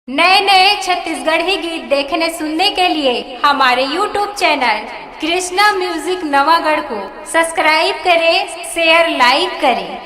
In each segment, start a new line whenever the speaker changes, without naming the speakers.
नए नए छत्तीसगढ़ी गीत देखने सुनने के लिए हमारे YouTube channel Krishna music Navagarh को सब्सक्राइब करें, शेयर लाइक करें।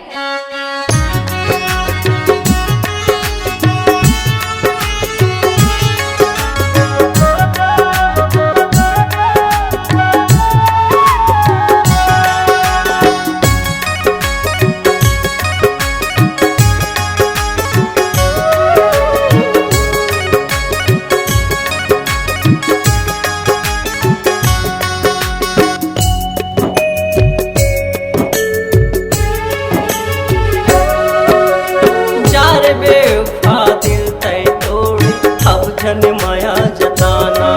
बेवफा दिल तय तोड़ अब जन माया जताना।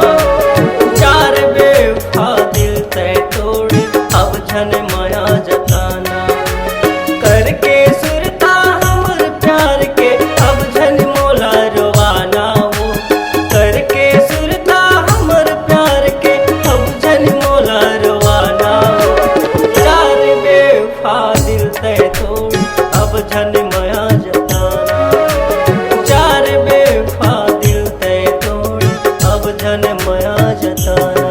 चार बेवफा दिल तय तोड़ अब जन माया जताना। करके सुरता हमर प्यार के अब जन मोला रोवाना। वो करके सुरता हमर प्यार के अब जन मोला रोवाना। चार बेवफा दिल तय तोड़ अब जन माया जताना। जन माया जताना।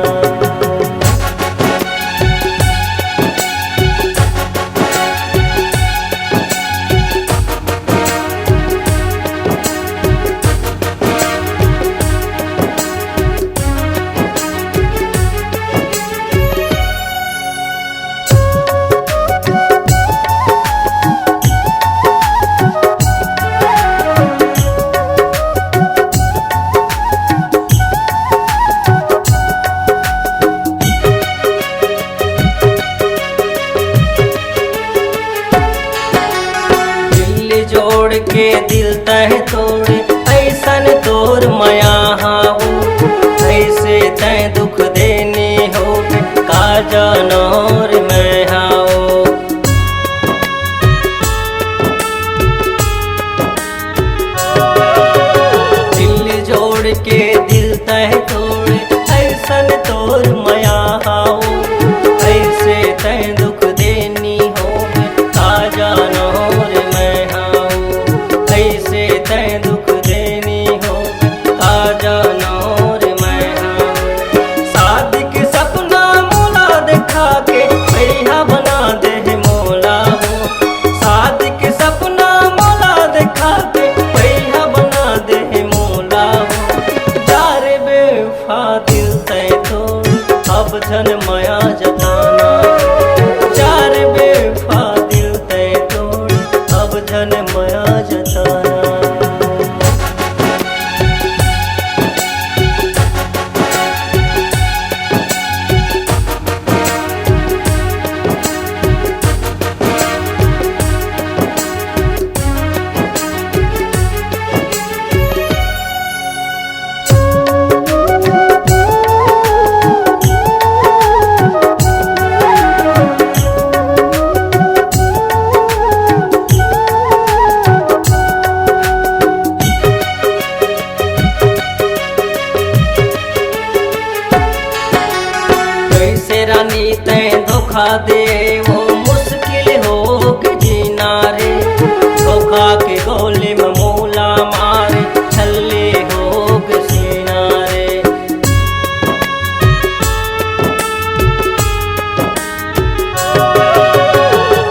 जोड़ के दिल तह तोड़ ऐसन तोर माया हाऊ। ऐसे तय दुख देने हो का जानोर मैं हाओ। दिल जोड़ के दिल तह तोड़ ऐसन तोर माया हाऊ। ऐसे तय दुख देनी हो का जानोर मैं हाऊ। ऐसे तय दुख देनी हो का जानोर मैं हाऊ। शादी के सपना मोला देखा के भैया बना दे मोला हो। शादी के सपना मोला देखा के भैया बना दे मोला हो। चार बेवफा दिल तय तोड़ अब जन माया जताना। चार बेवफा दिल तय तोड़ अब जन माया जताना। रानी तय धोखा दे वो मुश्किल हो के जीना रे। धोखा के गोली में मूला मारे छल्ले हो के सीना रे।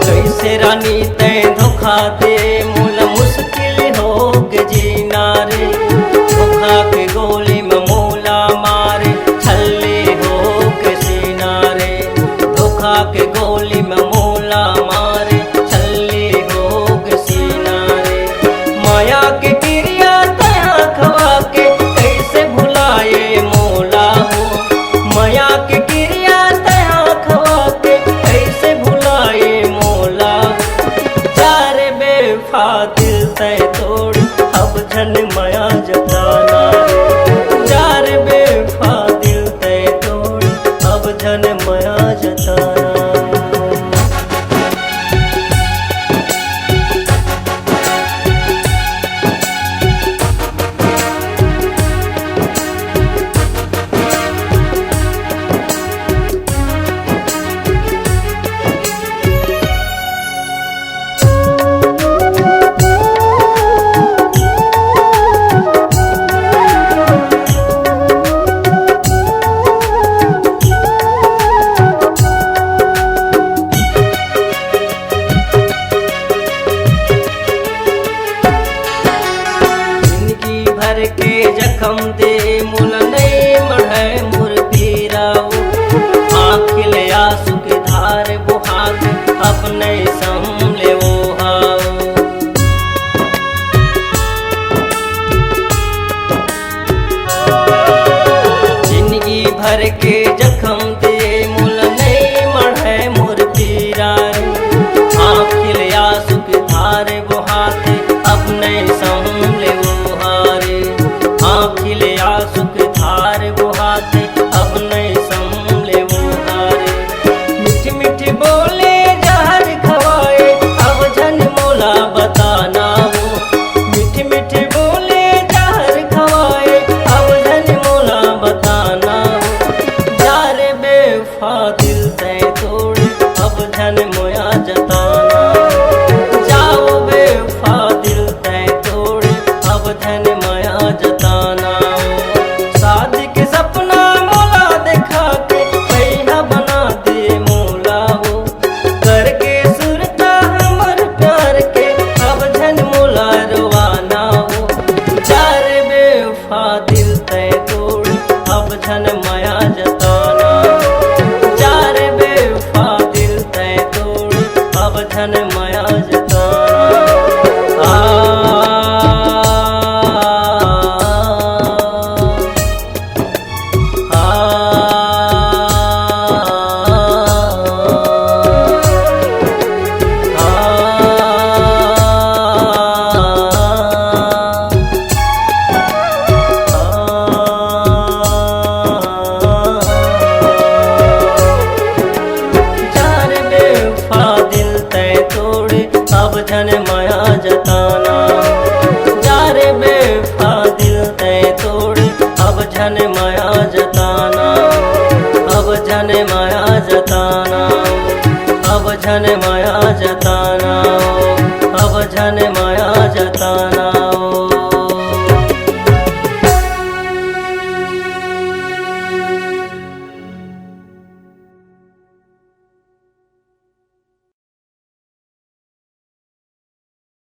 कैसे रानी तय धोखा दे मूला मुश्किल हो के जीना रे। धोखा के गोली में मूला मारे छल्ले हो के सीना रे। धोखा के गोली में मूला मारे छल्ले हो के सीना रे। माया के क्रिया तया खवा के कैसे भुलाए मोला हो। माया के क्रिया तया खवा के कैसे भुलाए मोला हो। चार बेवफा दिल तय तोड़ अब जन माया जताना। चार बेवफा दिल तय तोड़ अब जन माया जताना। भर के जखम दे मुल नहीं मढ़े मुर पीराओ। आँखिल आंसू की धार बुहात अपने संभले वो हाओ। जिंदगी भर के जखम दे मुल नहीं मढ़े मुर पीराओ। आँखिल आंसू की धार बुहात अपने संभले वो हारे। आँखिल आंसू की धार बुहाते अपने संभले वो हारे। मीठी मीठी बोले जहर खवाए अब जन मोला बताना वो। मीठी मीठी बोले जहर खवाए अब जन मोला बताना वो। जा रे बेवफा दिल तय तोड़े अब जन मोया जताना। जाओ बेवफा दिल तय तोड़े अब धन माया जताना। शादी के सपना मोला देखा के पहिया बना दे मोला वो। करके सुरता हमर प्यार के अब धन मोला रोवाना वो। जा रे बेवफा दिल तय तोड़े अब धन माया जताना। जा रे बेवफा दिल तय तोड़े अब धन माया जताना। अब धन माया जताना। जा रे बेवफा दिल तय तोड़े अब धन माया जताना। अब धन माया जताना। अब धन माया